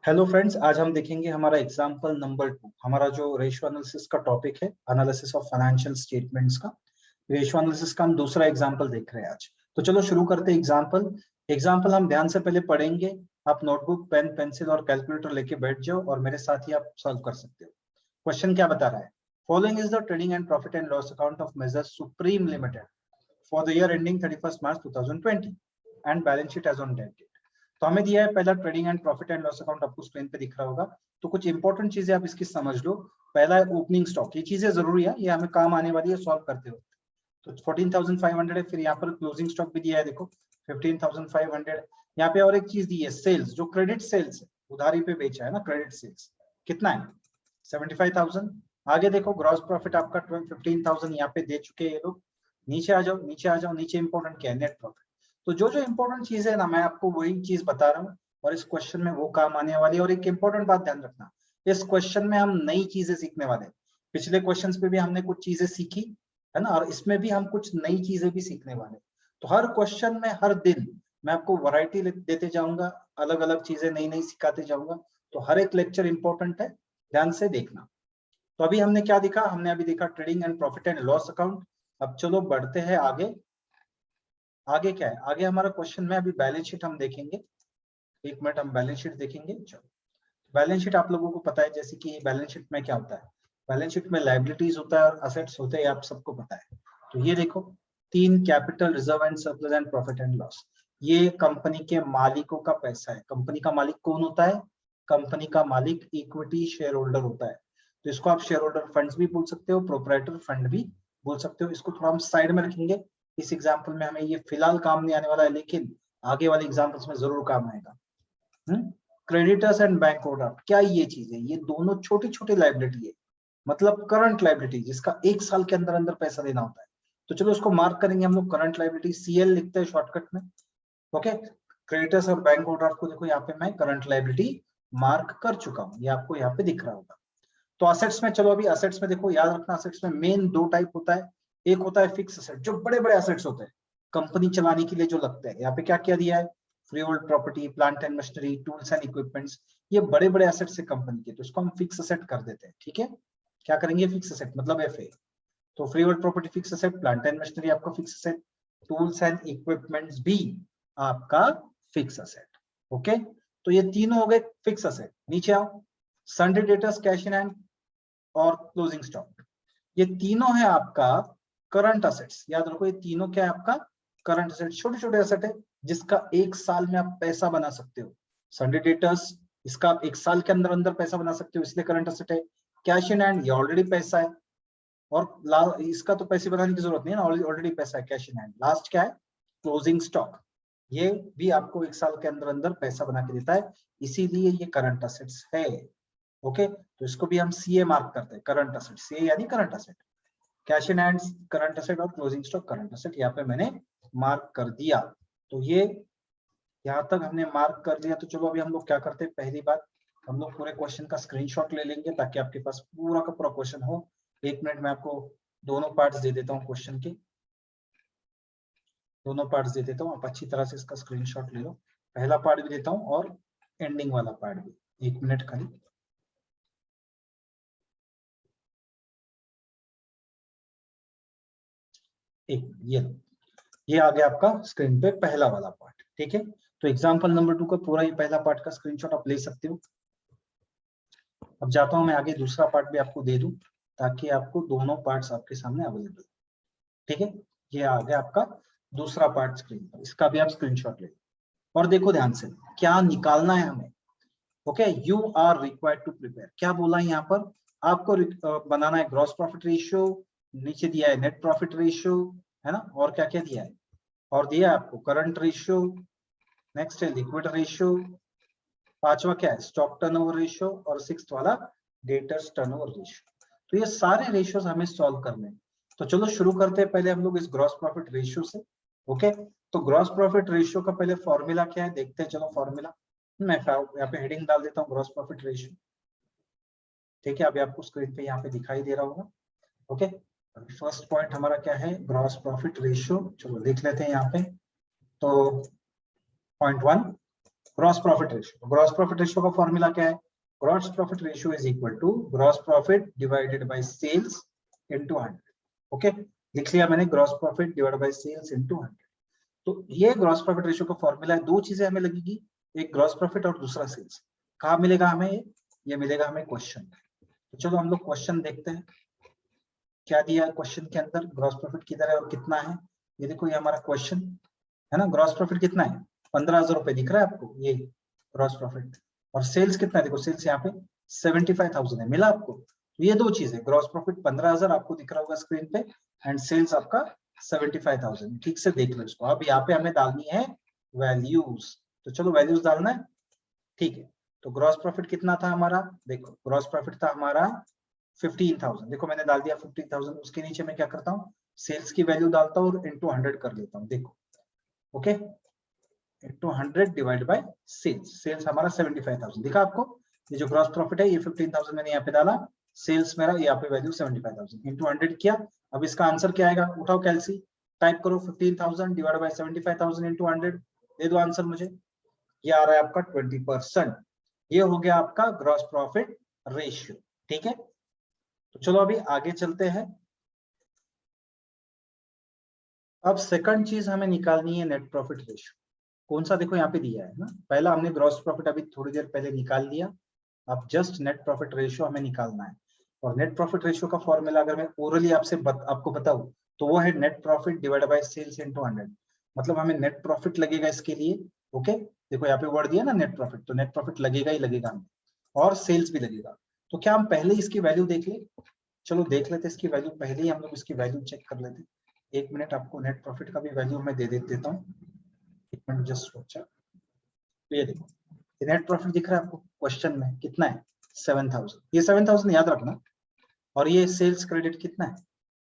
Hello friends, आज हम देखेंगे हमारा एग्जांपल नंबर 2। हमारा जो रेशियो एनालिसिस का टॉपिक है, एनालिसिस ऑफ फाइनेंशियल स्टेटमेंट्स का। रेशियो एनालिसिस का हम दूसरा एग्जांपल देख रहे हैं आज। तो चलो शुरू करते हैं एग्जांपल हम ध्यान से पहले पढ़ेंगे। आप नोटबुक, पेन, पेंसिल और कैलकुलेटर लेके बैठ जाओ और मेरे साथ ही आप सॉल्व कर सकते हो। क्वेश्चन क्या बता रहा है? Following is the trading and profit and loss account of messrs Supreme Limited for the year ending 31 March 2020 and balance sheet as on date. तो हमें दिया है पहला trading and profit and loss account, आपको स्क्रीन पे दिख रहा होगा। तो कुछ इंपॉर्टेंट चीजें आप इसकी समझ लो। पहला है ओपनिंग स्टॉक। ये चीजें जरूरी है, ये हमें काम आने वाली है सॉल्व करते हो। तो 14,500 है। फिर यहाँ पर क्लोजिंग स्टॉक भी दिया है, देखो 15,500। यहाँ पे और एक चीज दी है, सेल्स, जो क्रेडिट सेल्स है, उधारी पे बेचा है ना, क्रेडिट सेल्स कितना है? 75,000। आगे देखो ग्रॉस प्रॉफिट आपका 15,000 यहाँ पे दे चुके हैं ये लोग। नीचे आ जाओ, नीचे आ जाओ। नीचे इंपॉर्टेंट क्या है? Net profit. तो जो जो इंपॉर्टेंट चीज है ना, मैं आपको वही चीज बता रहा हूँ और इस क्वेश्चन में वो काम आने वाली है। और एक इंपॉर्टेंट बात ध्यान रखना, इस क्वेश्चन में हम नई चीजें सीखने वाले हैं। पिछले क्वेश्चंस पे भी हमने कुछ चीजें सीखी है ना, और इसमें भी हम कुछ नई चीजें भी सीखने वाले हैं। तो हर क्वेश्चन में हर दिन मैं आपको वैरायटी देते जाऊंगा, अलग अलग चीजें नई नई सिखाते जाऊंगा। तो हर एक लेक्चर इंपॉर्टेंट है, ध्यान से देखना। तो अभी हमने क्या देखा? हमने अभी देखा trading and profit and loss account. अब चलो बढ़ते हैं आगे। आगे क्या है? आगे हमारा क्वेश्चन में अभी बैलेंस शीट हम देखेंगे। एक मिनट, हम बैलेंस शीट देखेंगे। चलो, बैलेंस शीट आप लोगों को पता है, जैसे कि बैलेंस शीट में क्या होता है? बैलेंस शीट में लायबिलिटीज होता है और असेट्स होते हैं, आप सबको पता है। तो ये देखो, तीन capital reserve and surplus and profit and loss. ये कंपनी के मालिकों का पैसा है। कंपनी का मालिक कौन होता है? कंपनी का मालिक इक्विटी शेयर होल्डर होता है। तो इसको आप शेयर होल्डर फंड्स भी बोल सकते हो, प्रोप्राइटर फंड भी बोल सकते हो। इसको थोड़ा हम साइड में रखेंगे। इस एग्जाम्पल में हमें ये फिलहाल काम नहीं आने वाला है, लेकिन आगे वाले एग्जाम्पल्स में जरूर काम आएगा। क्रेडिटर्स एंड बैंक ओवरड्राफ्ट, क्या ये चीज है? ये दोनों छोटी छोटी लाइबिलिटी है, मतलब करंट लाइबिलिटी, जिसका एक साल के अंदर अंदर पैसा देना होता है। तो चलो उसको मार्क करेंगे हम लोग, करंट लाइबिलिटी सीएल लिखते हैं शॉर्टकट में। ओके, क्रेडिटर्स और बैंक ओवरड्राफ्ट को देखो यहाँ पे मैं करंट लाइबिलिटी मार्क कर चुका हूँ, ये आपको यहाँ पे दिख रहा होगा। तो असेट्स में चलो, अभी असेट्स में देखो, याद रखना असेट्स में मेन दो टाइप होता है। एक होता है फिक्स असेट, जो बड़े बड़े असेट्स होते हैं, कंपनी चलाने के लिए जो लगते हैं। यहाँ पे क्या क्या दिया है? Free hold property, plant and machinery, tools and equipments. ये बड़े बड़े असेट्स है कंपनी के, तो इसको हम फिक्स असेट कर देते हैं। ठीक है, क्या करेंगे? फिक्स असेट मतलब एफए। तो freehold property fix asset, plant and machinery आपका fix asset, tools and equipments भी आपका फिक्स असेट। ओके, तो ये तीनों हो गए फिक्स असेट। नीचे आओ, Sunday debtors, cash in hand और क्लोजिंग स्टॉक, ये तीनों है आपका करंट असेट्स। याद रखो, ये तीनों क्या है आपका? करंट असेट, छोटे छोटे असेट है जिसका एक साल में आप पैसा बना सकते हो। संडे डेटर्स, इसका आप एक साल के अंदर अंदर पैसा बना सकते हो, इसलिए करंट असेट है। कैश इन हैंड, ये ऑलरेडी पैसा है, और इसका तो पैसे बनाने की जरूरत नहीं है ना, ऑलरेडी पैसा है, कैश इन हैंड। लास्ट क्या है? क्लोजिंग स्टॉक, ये भी आपको एक साल के अंदर अंदर पैसा बना के देता है, इसीलिए ये करंट असेट्स है। ओके, तो इसको भी हम सीए मार्क करते हैं, करंट असेट, सीए यानी current asset. Cash in hands current asset और क्लोजिंग स्टॉक करंट असेट, यहाँ पे मैंने मार्क कर दिया। तो ये यहाँ तक हमने मार्क कर दिया। तो चलो अभी हम लोग क्या करते हैं, पहली बात हम लोग पूरे क्वेश्चन का स्क्रीनशॉट ले लेंगे ताकि आपके पास पूरा का पूरा क्वेश्चन हो। एक मिनट में आपको दोनों पार्ट्स दे देता हूँ क्वेश्चन के, दोनों पार्ट्स दे देता हूँ, आप अच्छी तरह से इसका स्क्रीनशॉट ले लो। पहला पार्ट भी देता हूँ और एंडिंग वाला पार्ट भी। एक मिनट खाली। एक ये आ गया आपका स्क्रीन पे पहला वाला पार्ट। ठीक है, तो एग्जांपल नंबर 2 का पूरा ये पहला पार्ट का स्क्रीनशॉट आप ले सकते हो। अब जाता हूं मैं आगे, दूसरा पार्ट भी आपको दे दूं ताकि आपको दोनों पार्ट्स आपके सामने अवेलेबल। ठीक है, ये आ गया आपका दूसरा पार्ट स्क्रीन पर, इसका भी आप स्क्रीनशॉट ले और देखो ध्यान से क्या निकालना है हमें। Okay, you are required to prepare, क्या बोला है यहाँ पर? आपको बनाना है ग्रॉस प्रॉफिट रेशियो, नीचे दिया है नेट प्रॉफिट रेशियो, है ना, और क्या क्या दिया है? और दिया है आपको करंट रेशियो, नेक्स्ट है लिक्विड रेशियो, पांचवा क्या है? स्टॉक टर्नओवर रेशियो, और सिक्स्थ वाला डेटर्स टर्नओवर रेशियो। तो ये सारे रेशियोज हमें सॉल्व करने हैं। तो चलो शुरू करते हैं पहले हम लोग इस ग्रॉस प्रॉफिट रेशियो से। ओके, तो ग्रॉस प्रॉफिट रेशियो का पहले फॉर्मूला क्या है देखते हैं। चलो फॉर्मूला मैं यहाँ पे हेडिंग डाल देता हूँ, ग्रॉस प्रॉफिट रेशियो। ठीक है, अभी आपको स्क्रीन पे यहाँ पे दिखाई दे रहा होगा। ओके, फर्स्ट पॉइंट हमारा क्या है? Gross profit ratio. चलो देख लेते हैं यहाँ पे। तो point 1, gross profit ratio, gross profit ratio का फॉर्मूला क्या है? Gross profit ratio is equal to gross profit divided by sales into 100। Okay, लिख लिया मैंने, gross profit divided by sales into 100। तो ये ग्रॉस प्रॉफिट रेशियो का फॉर्मूला है। दो चीजें हमें लगेगी, एक ग्रॉस प्रॉफिट और दूसरा सेल्स। कहाँ मिलेगा हमें ये मिलेगा हमें क्वेश्चन। तो चलो हम लोग क्वेश्चन देखते हैं क्या दिया है क्वेश्चन के अंदर, ग्रॉस प्रॉफिट किधर है और कितना है। ये देखो, ये हमारा क्वेश्चन है ना। ग्रॉस प्रॉफिट कितना है? 15,000 रुपए दिख रहा है आपको, ये ग्रॉस प्रॉफिट। और सेल्स कितना है? देखो सेल्स यहाँ पे 75,000 है, मिला आपको। तो ये दो चीज है, ग्रॉस प्रॉफिट 15,000 आपको दिख रहा होगा स्क्रीन पे, एंड सेल्स आपका 75,000। ठीक से देख लो इसको। अब यहाँ पे हमें डालनी है वैल्यूज, तो चलो वैल्यूज डालना है। ठीक है, तो ग्रॉस प्रॉफिट कितना था हमारा? देखो ग्रॉस प्रॉफिट था हमारा 15,000। देखो मैंने डाल दिया 15,000। उसके नीचे मैं क्या करता हूँ, सेल्स की वैल्यू डालता हूँ और इंटू 100 कर लेता हूँ। देखो okay, into 100 divide by sales. Sales हमारा 75,000 दिखा आपको। ये जो ग्रॉस प्रॉफिट है ये 15,000 मैंने यहाँ पे डाला, सेल्स मेरा यहाँ पे वैल्यू 75,000 इंटू 100 किया। अब इसका आंसर क्या आएगा? उठाओ कैलसी, टाइप करो 15,000 डिवाइड बाय 75,000 इंटू 100, दे दो आंसर मुझे। ये आ रहा है आपका 20%। ये हो गया आपका ग्रॉस प्रॉफिट रेशियो। ठीक है, तो चलो अभी आगे चलते हैं। अब सेकंड चीज हमें निकालनी है नेट प्रॉफिट रेशियो। कौन सा? देखो यहाँ पे दिया है ना, पहला हमने ग्रॉस प्रॉफिट अभी थोड़ी देर पहले निकाल लिया। अब जस्ट नेट प्रॉफिट रेशियो हमें निकालना है। और नेट प्रॉफिट रेशियो का फॉर्मूला अगर मैं ओरली आपको बताऊं तो वो है net profit divide by sales into 100। मतलब हमें नेट प्रॉफिट लगेगा इसके लिए। ओके, देखो यहाँ पे वर्ड दिया ना नेट प्रॉफिट, तो नेट प्रॉफिट लगेगा ही लगेगा हमें, और सेल्स भी लगेगा। तो क्या हम पहले इसकी वैल्यू देख ले? चलो देख लेते इसकी वैल्यू, पहले ही हम लोग इसकी वैल्यू चेक कर लेते। एक मिनट, आपको नेट प्रॉफिट का भी वैल्यू मैं दे देता हूँ। एक मिनट जस्ट सोचा। तो ये देखो, नेट प्रॉफिट दिख रहा है आपको क्वेश्चन में, कितना है? 7,000। ये 7,000 याद रखना। और ये सेल्स क्रेडिट कितना है?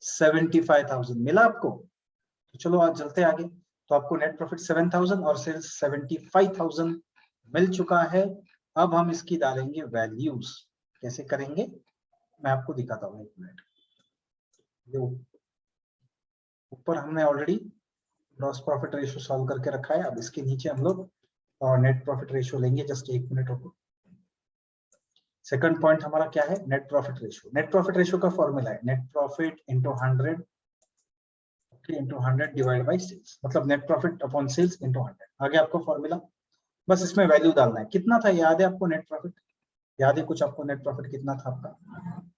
75,000 मिला आपको। तो चलो आज चलते आगे। तो आपको नेट प्रॉफिट 7,000 और सेल्स 75,000 मिल चुका है। अब हम इसकी डालेंगे वैल्यूज। कैसे करेंगे मैं आपको दिखाता हूँ, एक मिनट। ऊपर हमने already gross profit ratio solve करके रखा है। अब इसके नीचे हम लोग नेट प्रॉफिट रेशियो लेंगे। जस्ट एक मिनट रुको। सेकंड पॉइंट हमारा क्या है? Net profit ratio. Net profit ratio का फॉर्मूला है net profit into 100 into 100 divide by sales, मतलब net profit upon sales into 100। आगे आपको फॉर्मूला, बस इसमें वैल्यू डालना है। कितना था याद है आपको नेट प्रॉफिट? याद है कुछ आपको नेट प्रॉफिट कितना था आपका?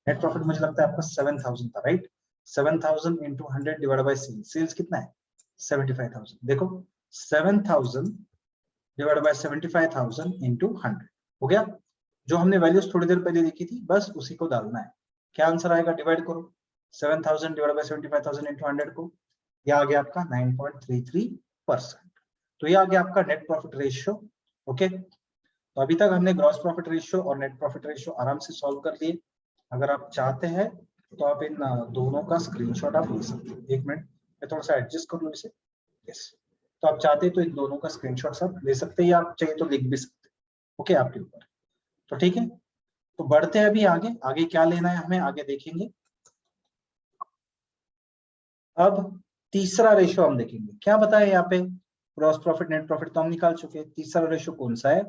नेट प्रॉफिट मुझे लगता है आपका 7,000 था, right? 7,000 into 100 divide by sales. Sales कितना है? 75,000। देखो 7,000 डिवाइड बाय 75,000 इंटू 100 हो गया। जो हमने वैल्यूज थोड़ी देर पहले लिखी थी बस उसी को डालना है। क्या आंसर आएगा? डिवाइड करो 7,000 डिवाइड बाय 75,000 इंटू 100 को। यह आ गया आपका 9.33%। तो ये आ गया आपका नेट प्रॉफिट रेशियो। ओके, तो अभी तक हमने ग्रॉस प्रॉफिट रेशियो और नेट प्रॉफिट रेशियो आराम से सॉल्व कर लिए। अगर आप चाहते हैं तो आप इन दोनों का स्क्रीनशॉट आप ले सकते हो। एक मिनट मैं थोड़ा सा एडजस्ट कर लूँ इसे। यस, तो आप चाहते हैं तो इन दोनों का स्क्रीनशॉट आप ले सकते हैं, या आप चाहिए तो लिख भी सकते हैं। ओके, आपके ऊपर। तो ठीक है, तो बढ़ते हैं अभी आगे। आगे क्या लेना है हमें, आगे देखेंगे। अब तीसरा रेशियो हम देखेंगे। क्या बताया यहाँ पे? ग्रॉस प्रॉफिट नेट प्रॉफिट तो हम निकाल चुके हैं। तीसरा रेशियो कौन सा है?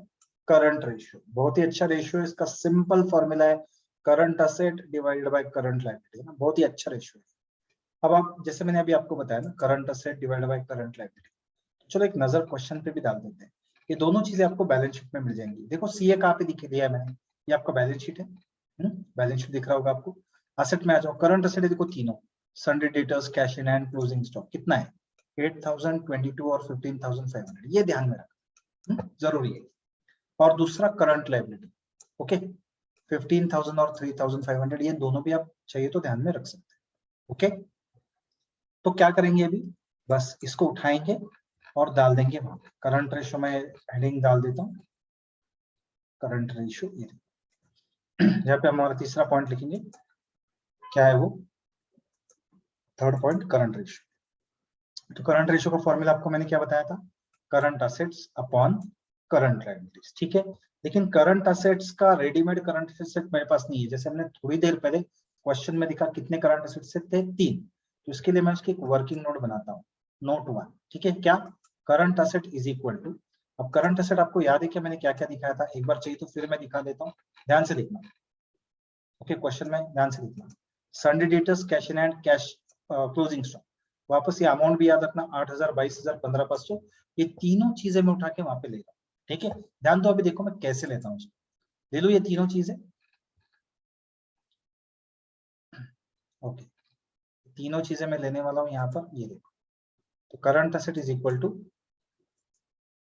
Current ratio. बहुत ही अच्छा रेशियो है, इसका सिंपल फॉर्मूला है current asset divided by current liability, है ना। बहुत ही अच्छा रेशियो है। अब आप, जैसे मैंने अभी आपको बताया ना, current asset divided by current liability. चलो एक नजर क्वेश्चन पे भी डाल देते हैं। ये दोनों चीजें आपको बैलेंस शीट में मिल जाएंगी। देखो सीए कहाँ पे दिख दिया है मैंने, ये आपका बैलेंस शीट है। बैलेंस शीट दिख रहा होगा आपको। असेट में आ जाओ। करंट असेट है देखो तीनों, Sunday debtors, cash in hand, closing stock. कितना है? 8,000, 22 और 15,500। ये ध्यान में रखना जरूरी है। और दूसरा करंट लायबिलिटी। ओके, 15,000 और 3,500, ये दोनों भी आप चाहिए तो ध्यान में रख सकते हैं। ओके, तो क्या करेंगे अभी, बस इसको उठाएंगे और डाल देंगे वहां पे। करंट रेशियो में हेडिंग डाल देता हूँ, करंट रेशियो। ये यहाँ पे हम हमारा तीसरा पॉइंट लिखेंगे। क्या है वो? Third point, current ratio. तो करंट रेशियो का फॉर्मूला आपको मैंने क्या बताया था? Current assets upon current liabilities. ठीक है, लेकिन करंट असेट्स का रेडीमेड करंट असेट मेरे पास नहीं है। जैसे हमने थोड़ी देर पहले क्वेश्चन में दिखा कितने करंट असेट्स थे? 3। तो इसके लिए मैं उसकी एक वर्किंग नोट बनाता हूँ, नोट 1। ठीक है, क्या? Current asset is equal to अब करंट एसेट आपको याद है कि मैंने क्या क्या दिखाया था, एक बार चाहिए तो फिर मैं दिखा देता हूँ, ध्यान से देखना। ओके, क्वेश्चन में ध्यान से देखना। Sunday debtors, cash in hand, cash closing stock. वापस ये अमाउंट भी याद रखना, 8,000, 22,000, 15,500, ये तीनों चीजें मैं उठा के वहां पे ले रहा हूँ। ठीक है, ध्यान दो, अभी देखो मैं कैसे लेता हूँ। ले लो ये तीनों चीजें। ओके, तीनों चीजें मैं लेने वाला हूँ यहाँ पर, ये देखो। तो current asset is equal to,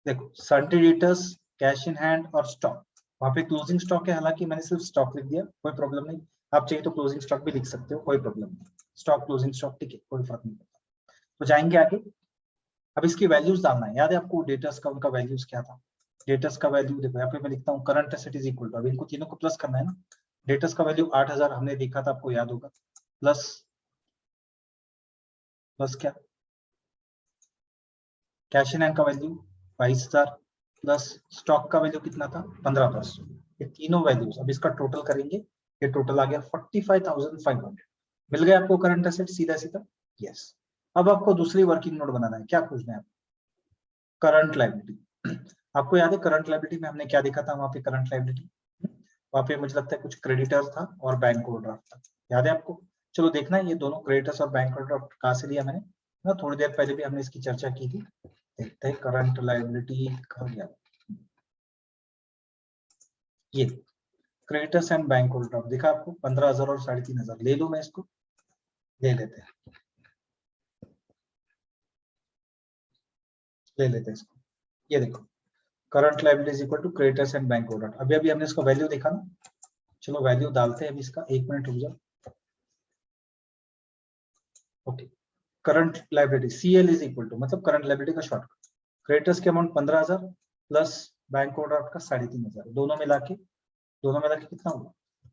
देखो, sundry debtors, cash in hand और स्टॉक। वहां पे क्लोजिंग स्टॉक है, हालांकि मैंने सिर्फ स्टॉक लिख दिया, कोई प्रॉब्लम नहीं। आप चाहिए तो क्लोजिंग स्टॉक भी लिख सकते हो, कोई प्रॉब्लम नहीं। स्टॉक, क्लोजिंग स्टॉक, ठीक है, कोई फर्क नहीं पड़ता। तो जाएंगे आगे। अब इसकी वैल्यूज डालना है, याद है आपको डेटर्स का, उनका वैल्यूज क्या था। डेटर्स का वैल्यू देखो यहाँ पे मैं लिखता हूँ, current asset is equal to, अब इनको तीनों को प्लस करना है ना। डेटर्स का वैल्यू 8,000 हमने देखा था, आपको याद होगा, प्लस प्लस क्या, कैश इन हैंड का वैल्यू 22,000, प्लस स्टॉक का वैल्यू कितना था, 15,500। ये तीनों वैल्यूज अब इसका टोटल करेंगे, ये टोटल आ गया 45,500। मिल गया आपको करंट एसेट सीधा सीधा। यस, अब आपको दूसरी वर्किंग नोट बनाना है, क्या पूछना है, करंट लायबिलिटी। आपको याद है करंट लायबिलिटी में हमने क्या देखा था, वहां पे करंट लायबिलिटी, वहां पे मुझे लगता है कुछ क्रेडिटर था और बैंक ओवरड्राफ्ट था, याद है आपको। चलो देखना है ये दोनों क्रेडिटर्स और बैंक ओवरड्राफ्ट कहाँ से लिया मैंने ना, थोड़ी देर पहले भी हमने इसकी चर्चा की थी। देखते हैं करंट लायबिलिटी कहाँ गया, ये क्रेडिटर्स एंड बैंक ओवरड्राफ्ट दिखा आपको, 15,000 और 3,500। ले लो, मैं इसको ले लेते हैं, ले लेते हैं इसको। ये देखो, current liability is equal to creditors and bank overdraft. अभी अभी हमने इसको वैल्यू देखा ना, चलो वैल्यू डालते हैं अभी इसका, एक मिनट रुक जाओ। Okay, current liability CL is equal to, मतलब करंट लायबिलिटी का शॉर्टकट, क्रेडिटर्स की अमाउंट 15,000 प्लस बैंक ओवरड्राफ्ट का 3,500, दोनों मिला के कितना हुआ,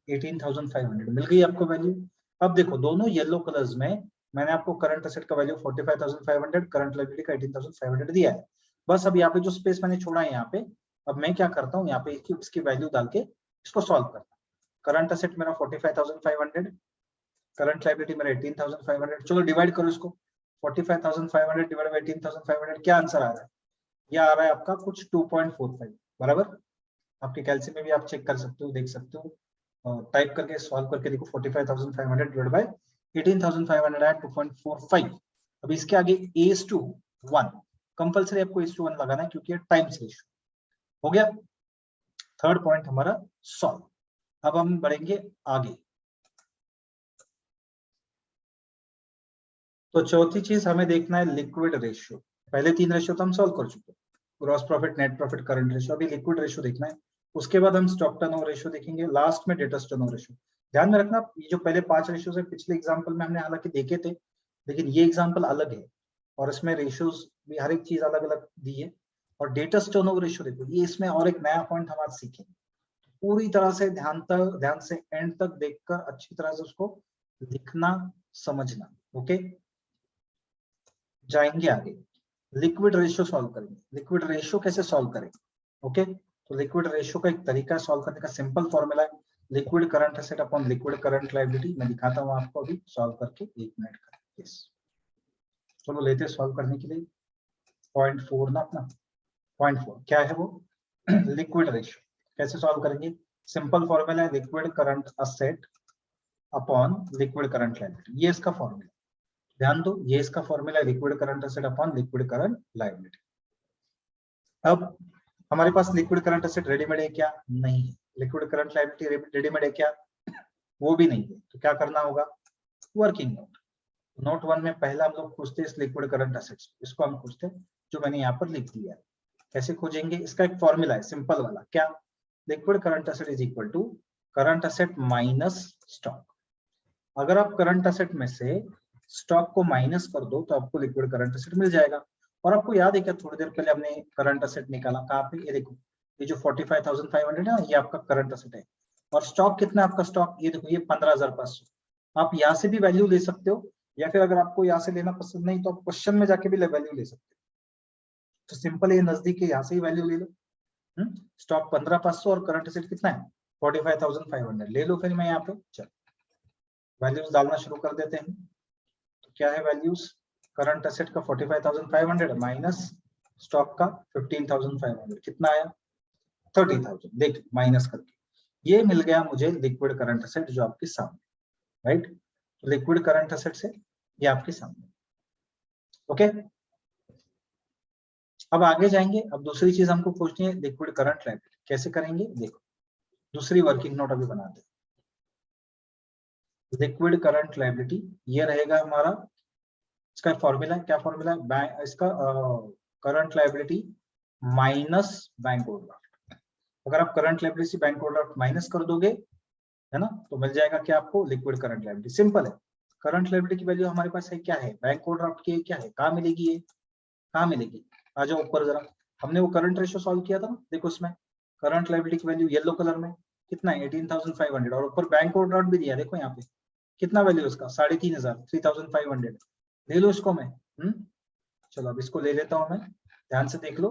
18,500। मिल गई आपको वैल्यू। अब देखो दोनों येलो कलर्स में मैंने आपको करंट एसेट का वैल्यू 45,500, करंट लायबिलिटी का 18,500 दिया है। बस अब यहाँ पे जो स्पेस मैंने छोड़ा है यहाँ पे, अब मैं क्या करता हूँ, यहाँ पे इसकी वैल्यू डाल के इसको सॉल्व करता हूँ। करंट एसेट मेरा 45,500, करंट लायबिलिटी मेरा 18,500। चलो डिवाइड करो इसको, 45,500 डिवाइड बाय 18,500, क्या आंसर आ रहा है, ये आ रहा है आपका कुछ 2.45 बराबर। आपके कैलसी में भी आप चेक कर सकते हो, देख सकते हो, टाइप करके सॉल्व करके देखो, 45,500 डिवाइड बाय 18,500 है 2.45। अब इसके आगे A:1 कंपलसरी आपको A:1 लगाना है, क्योंकि टाइम्स रेशियो हो गया। थर्ड पॉइंट हमारा सॉल्व। अब हम बढ़ेंगे आगे। तो चौथी चीज हमें देखना है लिक्विड रेशियो। पहले तीन रेशियो तो हम सॉल्व कर चुके, gross profit, net profit, current ratio. अभी लिक्विड रेशियो देखना है, उसके बाद हम स्टॉक टर्नओवर रेशियो देखेंगे, लास्ट में डेटर्स टर्नओवर रेशियो। ध्यान में रखना, ये जो पहले 5 रेशियो है पिछले एग्जाम्पल में हमने हालांकि देखे थे, लेकिन ये एग्जाम्पल अलग है और इसमें रेशियोज भी हर एक चीज अलग अलग दी है। और डेटर्स टर्नओवर रेशियो देखो, ये इसमें और एक नया पॉइंट हम आज सीखेंगे। पूरी तरह से ध्यान से एंड तक देखकर अच्छी तरह से उसको लिखना, समझना। ओके, जाएंगे आगे, लिक्विड रेशियो सॉल्व करेंगे। लिक्विड रेशियो कैसे सॉल्व करेंगे, ओके। तो लिक्विड रेशियो का एक तरीका सॉल्व करने का, सिंपल फॉर्मूला है liquid current asset upon liquid current liability. मैं दिखाता हूं आपको अभी सॉल्व करके, 1 मिनट का। यस, चलो लेते हैं सॉल्व करने के लिए। 0.4 ना अपना, 0.4 क्या है वो, लिक्विड रेशियो। कैसे सॉल्व करेंगे, सिंपल फॉर्मूला है liquid current asset upon liquid current liability, ये इसका फॉर्मूला। ध्यान दो, ये इसका फॉर्मूला है liquid current asset upon liquid current liability. अब हमारे पास लिक्विड करंट एसेट रेडीमेड है क्या, नहीं है। लिक्विड करंट लायबिलिटी रेडीमेड है क्या, वो भी नहीं है। तो क्या करना होगा, वर्किंग नोट। नोट 1 में पहला हम लोग खोजते हैं लिक्विड करंट एसेट्स, इसको हम खोजते हैं, जो मैंने यहाँ पर लिख दिया है। कैसे खोजेंगे, इसका एक फॉर्मूला है सिंपल वाला, क्या, liquid current asset is equal to current asset minus stock. अगर आप करंट एसेट में से स्टॉक को माइनस कर दो तो आपको लिक्विड करंट एसेट मिल जाएगा। और आपको याद है क्या, थोड़ी देर पहले हमने करंट एसेट निकाला, कहाँ पे, ये देखो, ये जो 45,500 है ना, ये आपका करंट एसेट है। और स्टॉक कितना है आपका, स्टॉक ये देखो, ये 15,500। आप यहाँ से भी वैल्यू ले सकते हो, या फिर अगर आपको यहाँ से लेना पसंद नहीं तो आप क्वेश्चन में जाके भी वैल्यू ले सकते हो। तो सिंपल, ये नजदीक है, यहाँ से ही वैल्यू ले लो। स्टॉक 15,500 और करंट एसेट कितना है, 45,500 ले लो। फिर मैं यहाँ पे चलो वैल्यूज डालना शुरू कर देते हैं। तो क्या है वैल्यूज, करंट एसेट का 45,500 माइनस स्टॉक का 15,500 कितना आया 30,000, देख माइनस करके ये मिल गया मुझे लिक्विड करंट एसेट जो आपके सामने, राइट। लिक्विड करंट एसेट से ये आपके सामने, ओके। अब आगे जाएंगे। अब दूसरी चीज हमको पूछनी है लिक्विड करंट लायबिलिटी कैसे करेंगे, देखो दूसरी वर्किंग नोट अभी बनाते हैं। लिक्विड करंट लायबिलिटी ये रहेगा हमारा, इसका फॉर्मूला क्या फॉर्मूला है, बैंक इसका current liability minus bank overdraft. अगर आप current liability bank overdraft minus कर दोगे, है ना, तो मिल जाएगा क्या आपको लिक्विड करंट लायबिलिटी। सिंपल है। करंट लायबिलिटी की वैल्यू हमारे पास है क्या है, बैंक ओवरड्राफ्ट की क्या है, कहाँ मिलेगी, ये कहाँ मिलेगी, आ जाओ ऊपर जरा। हमने वो करंट रेशियो सॉल्व किया था ना, देखो उसमें करंट लायबिलिटी की वैल्यू येलो कलर में कितना है 18,500 और ऊपर बैंक ओवरड्राफ्ट भी दिया, देखो यहाँ पे कितना वैल्यू उसका 3,500 3,500 ले लो इसको मैं। चलो अब इसको ले लेता हूँ मैं, ध्यान से देख लो।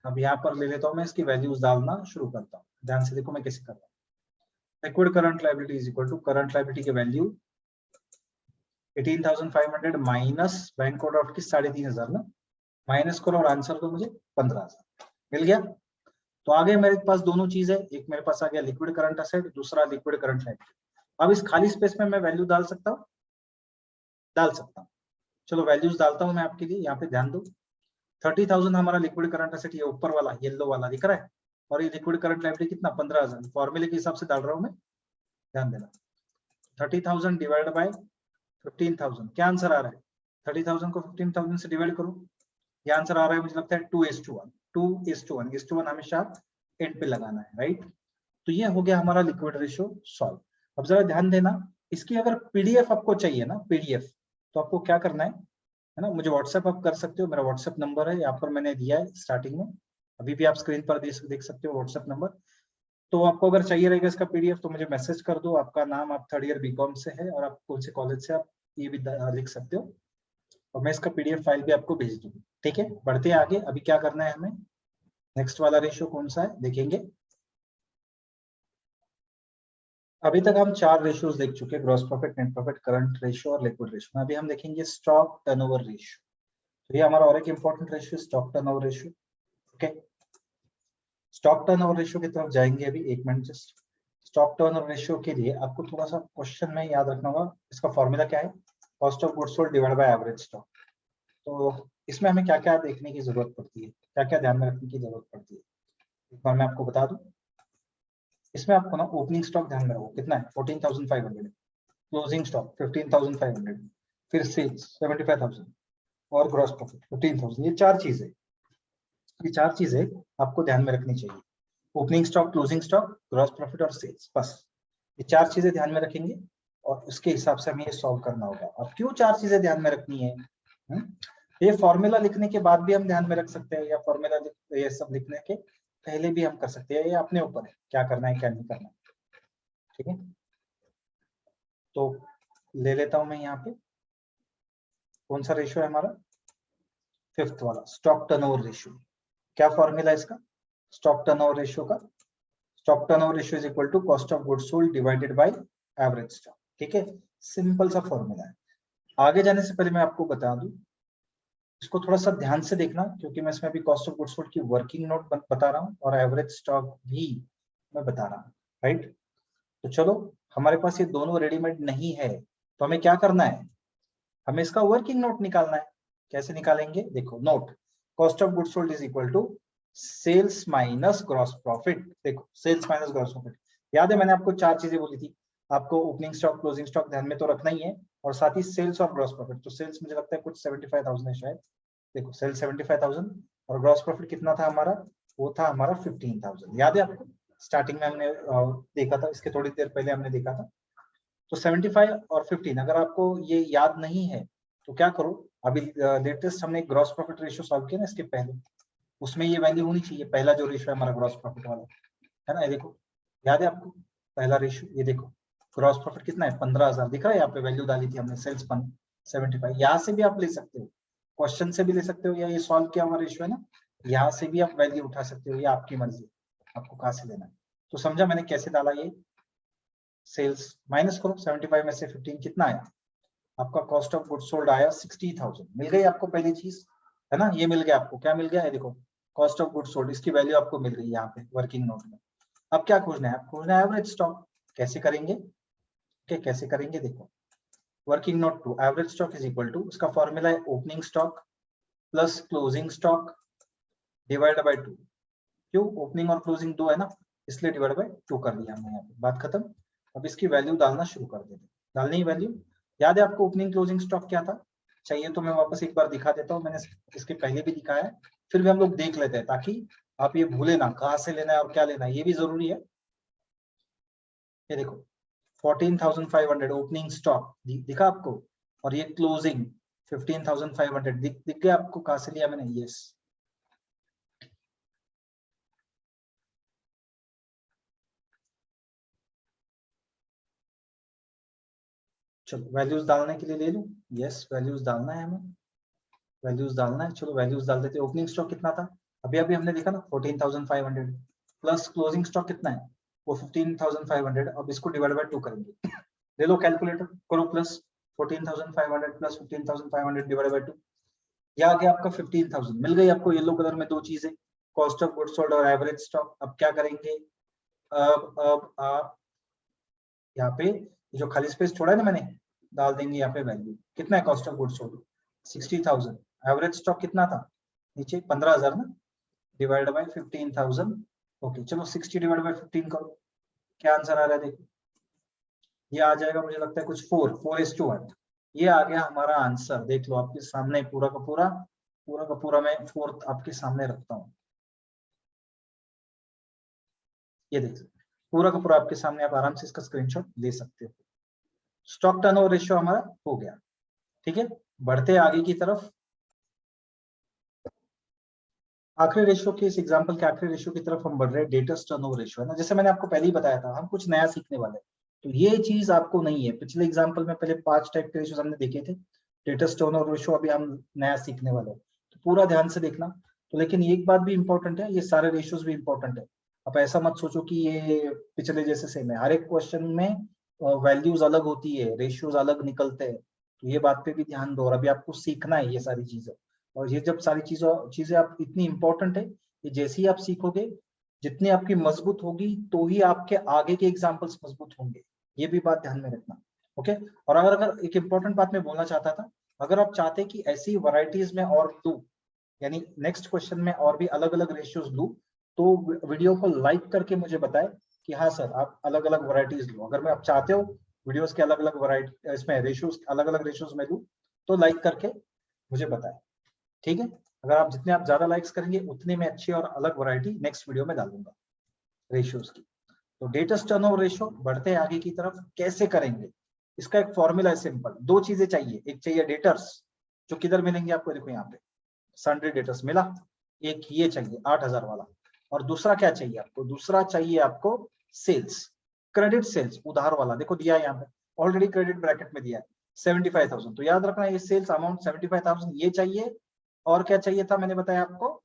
अब यहाँ पर ले लेता हूँ मैं, इसकी वैल्यूज डालना शुरू करता हूँ, ध्यान से देखो मैं कैसे कर रहा हूँ। Liquid current liability is equal to current liability की वैल्यू 18,500 माइनस बैंक ओवरड्राफ्ट की 3,500 ना, माइनस करो और आंसर को मुझे 15,000 मिल गया। तो आगे मेरे पास दोनों चीज है, एक मेरे पास आ गया लिक्विड करंट एसेट, दूसरा लिक्विड करंट लायबिलिटी। अब इस खाली स्पेस में मैं वैल्यू डाल सकता हूँ, डाल सकता हूँ। चलो वैल्यूज डालता हूँ मैं आपके लिए, यहाँ पे ध्यान दो। 30,000 हमारा लिक्विड करंट एसेट, ये ऊपर वाला येलो वाला दिख रहा है, और ये लिक्विड करंट लायबिलिटी कितना 15,000, फॉर्मूले के हिसाब से डाल रहा हूँ मैं, ध्यान देना। 30,000 डिवाइड बाय 15,000 क्या आंसर आ रहा है, 30,000 को 15,000 से डिवाइड करो, ये आंसर आ रहा है मुझे लगता है 2:1 2:1 हमेशा एंड पे लगाना है, राइट। तो ये हो गया हमारा लिक्विड रेशियो सॉल्व। अब जरा ध्यान देना, इसकी अगर पीडीएफ आपको चाहिए ना, पीडीएफ, तो आपको क्या करना है ना, मुझे व्हाट्सएप आप कर सकते हो, मेरा व्हाट्सएप नंबर है यहाँ पर मैंने दिया है स्टार्टिंग में, अभी भी आप स्क्रीन पर देख सकते हो व्हाट्सएप नंबर। तो आपको अगर चाहिए रहेगा इसका पीडीएफ तो मुझे मैसेज कर दो, आपका नाम, आप 3rd ईयर बीकॉम से है और आप कौन से कॉलेज से, आप ये भी लिख सकते हो, और मैं इसका पीडीएफ फाइल भी आपको भेज दूंगा, ठीक है। बढ़ते हैं आगे, अभी क्या करना है हमें, नेक्स्ट वाला रेशियो कौन सा है देखेंगे। अभी तक हम 4 रेशियोज देख चुके हैं, gross profit, net profit, current ratio और लिक्विड रेशियो। अभी हम देखेंगे स्टॉक टर्नओवर रेशियो। तो ये हमारा और एक important ratio stock turnover ratio, okay. Stock turnover ratio की तरफ जाएंगे अभी, एक minute just. Stock turnover ratio के लिए आपको थोड़ा सा क्वेश्चन में याद रखना होगा, इसका फॉर्मूला क्या है, cost of goods sold divided by average stock. तो इसमें हमें क्या क्या देखने की जरूरत पड़ती है, क्या क्या ध्यान में रखने की जरूरत पड़ती है, एक बार मैं आपको बता दूं। इसमें आपको ना ओपनिंग स्टॉक ध्यान में रखो कितना है 14,500, क्लोजिंग स्टॉक 15,500, फिर सेल्स 75,000 और ग्रॉस प्रॉफिट 15,000। ये चार चीजें आपको ध्यान में रखनी चाहिए, opening stock, closing stock, gross profit और सेल्स, बस ये 4 चीजें ध्यान में रखेंगे और उसके हिसाब से हमें ये सॉल्व करना होगा। अब क्यों 4 चीजें ध्यान में रखनी है, ये फॉर्मूला लिखने के बाद भी हम ध्यान में रख सकते हैं, या फॉर्मूला ये सब लिखने के पहले भी हम कर सकते हैं, ये अपने ऊपर है क्या करना है क्या नहीं करना, ठीक है। तो ले लेता हूं मैं यहाँ पे, कौन सा रेशियो है हमारा, 5th वाला स्टॉक टर्नओवर रेशियो। क्या फॉर्मूला है इसका, स्टॉक टर्नओवर रेशियो का, stock turnover ratio is equal to cost of goods sold divided by average stock, ठीक है। सिंपल सा फॉर्मूला है। आगे जाने से पहले मैं आपको बता दूं, इसको थोड़ा सा ध्यान से देखना, क्योंकि मैं इसमें अभी कॉस्ट ऑफ गुड्स सोल्ड की वर्किंग नोट बता रहा हूँ और एवरेज स्टॉक भी मैं बता रहा हूँ, राइट। तो चलो, हमारे पास ये दोनों रेडीमेड नहीं है, तो हमें क्या करना है, हमें इसका वर्किंग नोट निकालना है। कैसे निकालेंगे, देखो note, cost of goods sold is equal to sales minus gross profit. देखो सेल्स माइनस ग्रॉस प्रॉफिट, याद है मैंने आपको 4 चीजें बोली थी, आपको ओपनिंग स्टॉक, क्लोजिंग स्टॉक ध्यान में तो रखना ही है, और साथ ही सेल्स और ग्रॉस प्रॉफिट। तो सेल्स मुझे लगता है कुछ 75,000 है शायद, देखो सेल्स 75,000 और ग्रॉस प्रॉफिट कितना था हमारा, वो था हमारा 15,000, याद है आपको, स्टार्टिंग में हमने देखा था, इसके थोड़ी देर पहले हमने देखा था। तो 75 और 15 अगर आपको ये याद नहीं है तो क्या करो, अभी लेटेस्ट हमने ग्रॉस प्रॉफिट रेशियो सॉल्व किया ना इसके पहले, उसमें ये वैल्यू होनी चाहिए, पहला जो रेशियो है हमारा ग्रॉस प्रॉफिट वाला, है ना, ये देखो, याद है आपको पहला रेशियो, ये देखो ग्रॉस प्रॉफिट कितना है 15,000 दिख रहा है, यहाँ पे वैल्यू डाली थी हमने, सेल्स 75। यहाँ से भी आप ले सकते हो, क्वेश्चन से भी ले सकते हो, या ये सॉल्व किया हुआ रेशियो है ना, यहाँ से भी आप वैल्यू उठा सकते हो, ये आपकी मर्जी, आपको कहाँ से लेना है। तो समझा मैंने कैसे डाला, ये सेल्स माइनस करो 75 में से 15 कितना आया, आपका कॉस्ट ऑफ गुड्स सोल्ड आया 60,000, मिल गई आपको पहली चीज, है ना, ये मिल गया आपको, क्या मिल गया है देखो, कॉस्ट ऑफ गुड्स सोल्ड, इसकी वैल्यू आपको मिल रही है यहाँ पे वर्किंग नोट में। अब क्या खोजना है, खोजना है एवरेज स्टॉक। कैसे करेंगे, कैसे करेंगे, देखो working note two average stock is equal to, उसका फॉर्मूला है opening stock plus closing stock divide by 2। क्यों, ओपनिंग और क्लोजिंग 2 है ना, इसलिए डिवाइड बाय 2 कर दिया हमने यहाँ पे, बात खत्म। अब इसकी वैल्यू डालना शुरू कर देते, डालनी ही वैल्यू। याद है आपको ओपनिंग क्लोजिंग स्टॉक क्या था, चाहिए तो मैं वापस एक बार दिखा देता हूँ, मैंने इसके पहले भी दिखाया है, फिर भी हम लोग देख लेते हैं ताकि आप ये भूले ना कहाँ से लेना है और क्या लेना है, ये भी जरूरी है। ये देखो 14,500 ओपनिंग स्टॉक दिखा आपको, और ये क्लोजिंग 15,500 दिख गया आपको, कहाँ से लिया मैंने, यस। चलो वैल्यूज डालने के लिए ले लूं, यस वैल्यूज डालना है हमें, वैल्यूज डालना है, चलो वैल्यूज डाल देते हैं। ओपनिंग स्टॉक कितना था, अभी अभी हमने देखा ना 14,500 प्लस क्लोजिंग स्टॉक कितना है, वो 15,500। अब इसको डिवाइड बाय 2 करेंगे, ले लो कैलकुलेटर करो, प्लस 14,500 प्लस 15,500 डिवाइड बाय 2, ये आ गया आपका 15,000। मिल गई आपको येलो कलर में दो चीजें, कॉस्ट ऑफ गुड्स सोल्ड और एवरेज स्टॉक। अब क्या करेंगे, अब आप यहाँ पे जो खाली स्पेस छोड़ा है ना मैंने, डाल देंगे यहाँ पे वैल्यू, कितना है cost of goods sold 60,000, average stock कितना था नीचे 15,000 ना, डिवाइड बाय 15,000। ओके चलो 60 डिवाइड बाय 15 करो, क्या आंसर आ रहा है देखो, ये आ जाएगा मुझे लगता है कुछ 4:1। ये आ गया हमारा आंसर, देख लो आपके सामने पूरा का पूरा, पूरा का पूरा मैं 4 आपके सामने रखता हूँ, ये देख लो पूरा का पूरा आपके सामने, आप आराम से इसका स्क्रीनशॉट ले सकते हो। स्टॉक टर्नओवर रेशियो हमारा हो गया, ठीक है। बढ़ते आगे की तरफ, आखिरी रेशियो के, इस एग्जांपल के आखिरी रेशियो की तरफ हम बढ़ रहे हैं, डेटर्स टर्नओवर रेशियो है ना, जैसे मैंने आपको पहले ही बताया था हम कुछ नया सीखने वाले हैं, तो ये चीज आपको नहीं है। पिछले एग्जांपल में पहले 5 टाइप के रेशियोज हमने देखे थे, डेटर्स टर्नओवर रेशियो अभी हम नया सीखने वाले हैं, तो पूरा ध्यान से देखना। तो लेकिन एक बात भी इंपॉर्टेंट है, ये सारे रेशियोज भी इंपॉर्टेंट है। आप ऐसा मत सोचो कि ये पिछले जैसे सेम है, हर एक क्वेश्चन में वैल्यूज अलग होती है, रेशियोज अलग निकलते हैं, तो ये बात पे भी ध्यान दो, और अभी आपको सीखना है ये सारी चीजें। और ये जब सारी चीजें आप इतनी इंपॉर्टेंट है कि जैसे ही आप सीखोगे, जितनी आपकी मजबूत होगी तो ही आपके आगे के एग्जाम्पल्स मजबूत होंगे, ये भी बात ध्यान में रखना। ओके, और अगर एक इंपॉर्टेंट बात मैं बोलना चाहता था, अगर आप चाहते कि ऐसी वैरायटीज में और लूं, यानी नेक्स्ट क्वेश्चन में और भी अलग अलग रेशियोज लूं, तो वीडियो को लाइक करके मुझे बताएं कि हाँ सर आप अलग अलग वैरायटीज लो। अगर मैं आप चाहते हो वीडियोस के अलग अलग वैरायटी, इसमें रेशियोज अलग अलग रेशियोज में लूं, तो लाइक करके मुझे बताएं, ठीक है। अगर आप जितने आप ज्यादा लाइक्स करेंगे उतने में अच्छी और अलग वैरायटी नेक्स्ट वीडियो में डालूंगा रेशियोज की। तो डेटर्स टर्नओवर रेशियो, बढ़ते हैं आगे की तरफ, कैसे करेंगे, इसका एक फॉर्मूला है सिंपल, दो चीजें चाहिए, एक चाहिए डेटर्स, जो किधर मिलेंगे आपको, देखो यहाँ पे सन्ड्री डेटर्स मिला, एक ये चाहिए 8,000 वाला, और दूसरा क्या चाहिए आपको, दूसरा चाहिए आपको सेल्स, क्रेडिट सेल्स उधार वाला, देखो दिया है यहाँ पे ऑलरेडी, क्रेडिट ब्रैकेट में दिया है 75,000, तो याद रखना ये सेल्स अमाउंट 75,000 ये चाहिए, और क्या चाहिए था मैंने बताया आपको,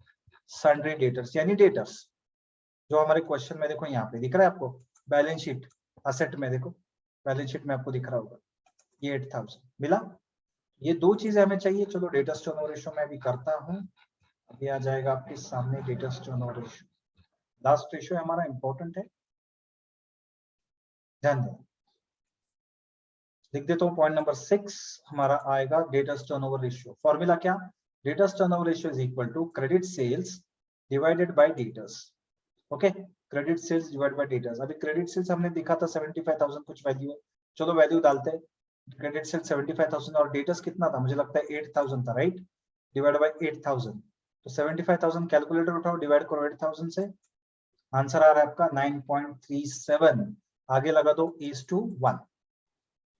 सन्ड्री डेटर्स, यानी डेटर्स जो हमारे क्वेश्चन में देखो यहाँ पे दिख रहा है आपको, बैलेंस शीट असेट में, देखो बैलेंस शीट में आपको दिख रहा होगा, ये 8,000 मिला, ये दो चीजें हमें चाहिए। चलो डेटर्स टर्नओवर रेशियो मैं भी करता हूँ, अभी आ जाएगा आपके सामने debtors turnover ratio, last ratio हमारा इंपॉर्टेंट है, ध्यान देना, लिख देता हूँ पॉइंट नंबर 6 हमारा आएगा डेटर्स टर्नओवर रेशियो। फॉर्मूला क्या, debtors turnover ratio is equal to credit sales divided by debtors. Okay, credit sales divide by debtors, अभी क्रेडिट सेल्स हमने देखा था 75,000 कुछ वैल्यू है, चलो वैल्यू डालते हैं, क्रेडिट सेल्स 75,000 और डेटर्स कितना था, मुझे लगता है 8,000 था, राइट, डिवाइड बाय 8,000, तो 75,000 कैलकुलेटर उठाओ, डिवाइड करो 8,000 से, आंसर आ रहा है आपका 9.37, आगे लगा दो is to 1,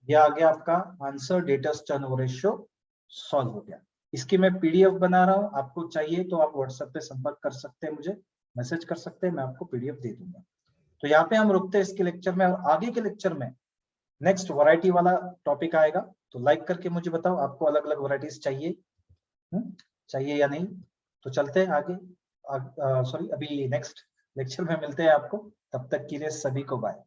ये आ गया आपका answer, debtors turnover ratio solve हो गया। इसकी मैं पीडीएफ बना रहा हूं, आपको चाहिए तो आप व्हाट्सएप पे संपर्क कर सकते हैं, मुझे मैसेज कर सकते हैं, मैं आपको पीडीएफ दे दूंगा। तो यहाँ पे हम रुकते हैं इसके लेक्चर में, और आगे के लेक्चर में नेक्स्ट वैरायटी वाला टॉपिक आएगा, तो लाइक करके मुझे बताओ आपको अलग अलग वैरायटीज चाहिए, चाहिए या नहीं। तो चलते हैं आगे, सॉरी अभी नेक्स्ट लेक्चर में मिलते हैं आपको, तब तक के लिए सभी को बाय।